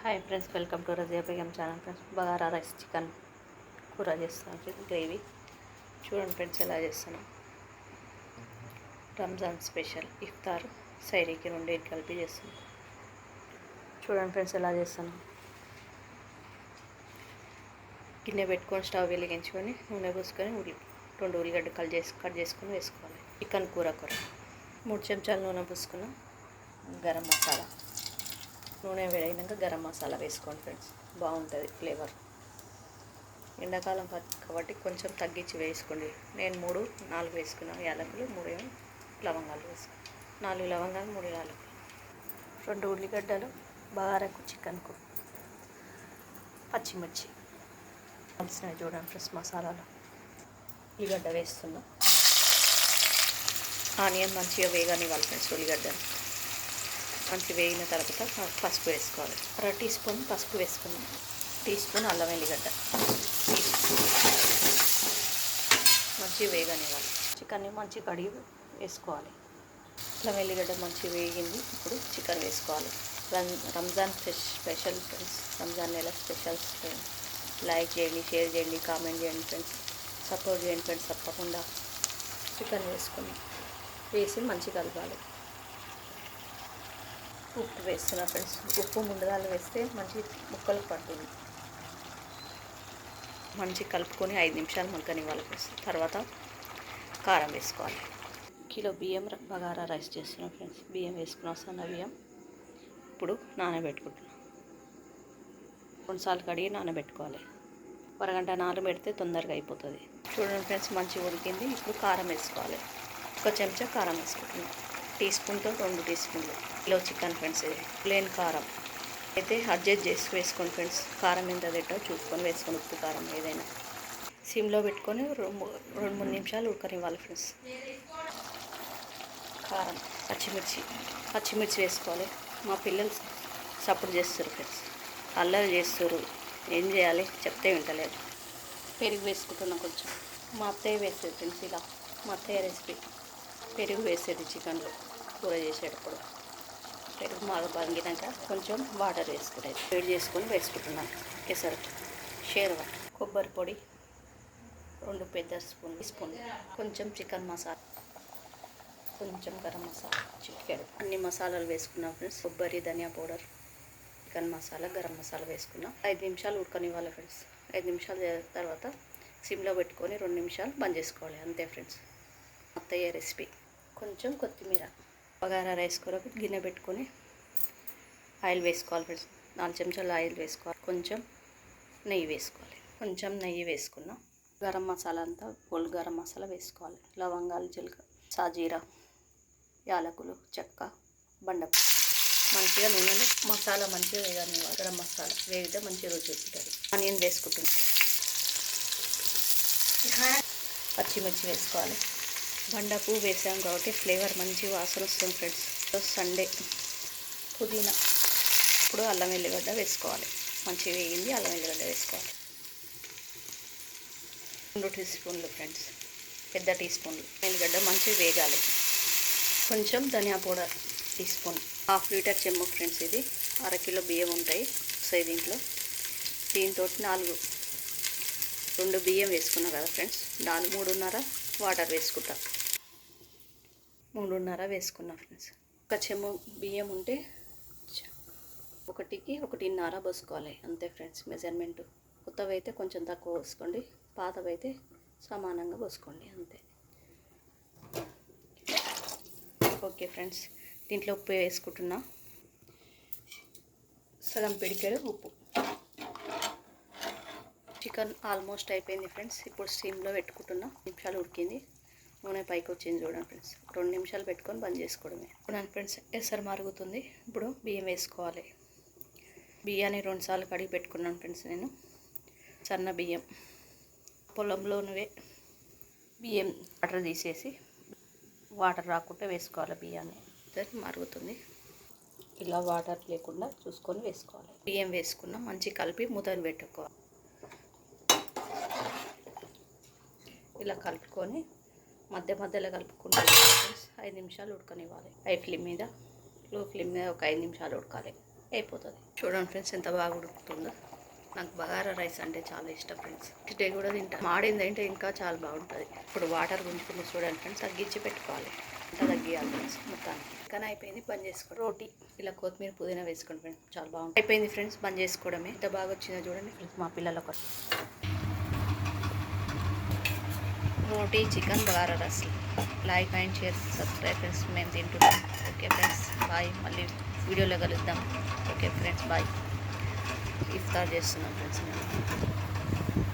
Hi friends, welcome to Razia Begum channel. Friends, bagara rice chicken కూర చేస్తాను friends. Gravy చూడండి friends ఎలా చేస్తాను. రంజాన్ స్పెషల్ ఇఫ్తార్ సైరీకి రెండేటి కలిపి చేస్తాను. చూడండి ఫ్రెండ్స్ ఎలా చేస్తాను. గిన్నె పెట్టుకొని స్టవ్ వెలిగించుకొని నూనె పోసుకొని రెండు ఉల్లిగడ్డ కట్ చేసుకొని వేసుకోవాలి. చికెన్ కూర 3 చెంచాలు నూనె పోసుకున్న గరం మసాలా, నూనె వేడైనాక గరం మసాలా వేసుకోండి ఫ్రెండ్స్, బాగుంటుంది ఫ్లేవర్. ఎండాకాలం కాబట్టి కొంచెం తగ్గించి వేసుకోండి. నేను 3-4 వేసుకున్నాను యాలకులు, 3 లవంగాలు వేసుకున్నాను. 4 లవంగాలు, 3 యాలకులు, 2 ఉల్లిగడ్డలు, బగారాకు చికెన్కు, పచ్చిమిర్చి కలిసినవి చూడండి ఫ్రెండ్స్. మసాలాలో ఉల్లిగడ్డ వేస్తున్నా. ఆనియన్ మంచిగా వేగనివ్వాలి ఫ్రెండ్స్. ఉల్లిగడ్డను మంచి వేగిన తర్వాత పసుపు వేసుకోవాలి. 1/2 టీ స్పూన్ పసుపు వేసుకున్నాం. టీ స్పూన్ అల్లం వెల్లిగడ్డ మంచి వేగనివ్వాలి. చికెన్ని మంచి కడిగి వేసుకోవాలి. అల్లం వెల్లిగడ్డ మంచి వేగింది. ఇప్పుడు చికెన్ వేసుకోవాలి. రంజాన్ స్పెషల్ ఫ్రెండ్స్, రంజాన్ నెల స్పెషల్స్ ఫ్రెండ్స్. లైక్ చేయండి, షేర్ చేయండి, కామెంట్ చేయండి ఫ్రెండ్స్, సపోర్ట్ చేయండి ఫ్రెండ్స్. తప్పకుండా చికెన్ వేసి మంచి కలపాలి. ఉప్పు వేస్తున్నా ఫ్రెండ్స్. ఉప్పు ముందుగాలు వేస్తే మంచి ముక్కలు పడుతుంది. మంచి కలుపుకొని 5 నిమిషాలు మగ్గనివ్వాలి ఫ్రెండ్స్. తర్వాత కారం వేసుకోవాలి. కిలో బియ్యం బగారా రైస్ చేస్తున్నాం ఫ్రెండ్స్. బియ్యం వేసుకున్న సన్న బియ్యం ఇప్పుడు నానబెట్టుకుంటున్నాం. 2 సార్లు కడిగి నానబెట్టుకోవాలి. అరగంట నానబెడితే తొందరగా అయిపోతుంది. చూడండి ఫ్రెండ్స్, మంచిగా ఉడికింది. ఇప్పుడు కారం వేసుకోవాలి. 1 చెంచా కారం వేసుకుంటున్నాం. టీ స్పూన్తో 2 టీ స్పూన్లు. Kilo chicken friends. ఇది ప్లేన్ కారం అయితే అడ్జస్ట్ చేసి వేసుకోండి ఫ్రెండ్స్. కారం ఎంత తింటో చూసుకొని వేసుకొని, ఉప్పు కారం ఏదైనా సిమ్లో పెట్టుకొని 2-3 నిమిషాలు ఉడకనివ్వాలి ఫ్రెండ్స్. కారం, పచ్చిమిర్చి వేసుకోవాలి. మా పిల్లలు సపోర్ట్ చేస్తారు ఫ్రెండ్స్, అల్లరి చేస్తారు. ఏం చేయాలి చెప్తే వింటలేదు. పెరుగు వేసుకుంటున్నాం కొంచెం. మా అత్తయ్య వేసేది ఫ్రెండ్స్. ఇలా మా అత్తయ్య రెసిపీ. పెరుగు వేసేది చికెన్లో కూర చేసేటప్పుడు. పెరుగు బాగా బంగినాక కొంచెం వాటర్ వేసుకునేది. వేడి చేసుకొని వేసుకుంటున్నాను. కేసరి, షేర్వా, కొబ్బరి పొడి 2 పెద్ద స్పూన్, కొంచెం చికెన్ మసాలా, కొంచెం గరం మసాలా, చిటికెడు. అన్ని మసాలాలు వేసుకున్నాం ఫ్రెండ్స్. కొబ్బరి, ధనియా పౌడర్, చికెన్ మసాలా, గరం మసాలా వేసుకున్నాం. 5 నిమిషాలు ఉడకనివ్వాలి ఫ్రెండ్స్. 5 నిమిషాల తర్వాత సిమ్లో పెట్టుకొని 2 నిమిషాలు బంద్ చేసుకోవాలి. అంతే ఫ్రెండ్స్, అత్తయ్య రెసిపీ. కొంచెం కొత్తిమీర. బగారా రైస్ కొరకు గిన్నె పెట్టుకొని ఆయిల్ వేసుకోవాలి ఫ్రెండ్స్. 4 చెంచాలు ఆయిల్ వేసుకోవాలి. కొంచెం నెయ్యి వేసుకోవాలి. కొంచెం నెయ్యి వేసుకున్నాం. గరం మసాలా అంతా హోల్ గరం మసాలా వేసుకోవాలి. లవంగాలు, జీలకర్ర, సాజీరా, యాలకులు, చెక్క, బండపు మంచిగా నూనెలు మసాలా మంచిగా వేగనివ్వాలి. గరం మసాలా వేగితే మంచిగా రుచి ఉంటుంది. ఆనియన్ వేసుకుంటున్నాం. పచ్చిమిర్చి వేసుకోవాలి. బండపు వేసాం కాబట్టి ఫ్లేవర్ మంచి వాసన వస్తుంది ఫ్రెండ్స్. సండే పుదీనా. ఇప్పుడు అల్లం వెల్లిగడ్డ వేసుకోవాలి. మంచిగా వేగింది. అల్లం వెల్లిగడ్డ వేసుకోవాలి. 2 టీ స్పూన్లు ఫ్రెండ్స్, పెద్ద టీ స్పూన్లు వెల్లిగడ్డ మంచిగా వేగాలి. కొంచెం ధనియా పౌడర్ టీ స్పూన్. 1/2 లీటర్ చెమ్ము ఫ్రెండ్స్. ఇది 1/2 కిలో బియ్యం ఉంటాయి దీంట్లో. దీంతో 2 బియ్యం వేసుకున్నా కదా ఫ్రెండ్స్. 3:30 వాటర్ వేసుకుంటా. 3:30 వేసుకున్నా ఫ్రెండ్స్. 1 చెమ్ము బియ్యం ఉంటే 1కి 1:30 పోసుకోవాలి. అంతే ఫ్రెండ్స్ మెజర్మెంట్. కొత్తవి అయితే కొంచెం తక్కువ పోసుకోండి, పాతవైతే సమానంగా పోసుకోండి. అంతే. ఓకే ఫ్రెండ్స్, దీంట్లో ఉప్పు వేసుకుంటున్నా. సగం పిడికెడు ఉప్పు. చికెన్ ఆల్మోస్ట్ అయిపోయింది ఫ్రెండ్స్. ఇప్పుడు స్టీమ్లో పెట్టుకుంటున్నా. 2 నిమిషాలు ఉడికింది. నూనె పైకి వచ్చింది చూడండి ఫ్రెండ్స్. 2 నిమిషాలు పెట్టుకొని బంద్ చేసుకోవడమే. చూడండి ఫ్రెండ్స్, ఎసరు మరుగుతుంది. ఇప్పుడు బియ్యం వేసుకోవాలి. బియ్యాన్ని 2 సార్లు కడిగి పెట్టుకున్నాను ఫ్రెండ్స్. నేను సన్న బియ్యం పొలంలోనివే బియ్యం వాటర్ తీసేసి వాటర్ రాకుండా వేసుకోవాలి. బియ్యాన్ని మరుగుతుంది. ఇలా వాటర్ లేకుండా చూసుకొని వేసుకోవాలి. బియ్యం వేసుకున్నాం. మంచి కలిపి మూతను పెట్టుకోవాలి. ఇలా కలుపుకొని మధ్యలో కలుపుకుంటూ 5 నిమిషాలు ఉడకనివ్వాలి. హై ఫ్లేమ్ మీద, లో ఫ్లేమ్ మీద ఒక 5 నిమిషాలు ఉడకాలి. అయిపోతుంది. చూడండి ఫ్రెండ్స్ ఎంత బాగా ఉడుకుతుందో. నాకు బగారా రైస్ అంటే చాలా ఇష్టం ఫ్రెండ్స్. డే కూడా తింటాను. మాడింది అంటే ఇంకా చాలా బాగుంటుంది. ఇప్పుడు వాటర్ గుంజుకుని చూడండి ఫ్రెండ్స్, తగ్గించి పెట్టుకోవాలి. అంత తగ్గియాలి ఫ్రెండ్స్ మొత్తానికి. కానీ అయిపోయింది, బంద్ చేసుకోండి. రోటీ ఇలా కొత్తిమీర పుదీనా వేసుకోండి ఫ్రెండ్స్, చాలా బాగుంది. అయిపోయింది ఫ్రెండ్స్, బంద్ చేసుకోవడమే. ఎంత బాగా వచ్చిందో చూడండి ఫ్రెండ్స్. మా పిల్లల కోసం రోటీ చికెన్ బగారా rice. Like and share subscribe friends. మేము తింటున్నాం. Okay friends, bye. మళ్ళీ వీడియోలో కలుద్దాం. Okay friends, bye. ఇఫ్తార్ చేస్తున్నాం ఫ్రెండ్స్ మేము.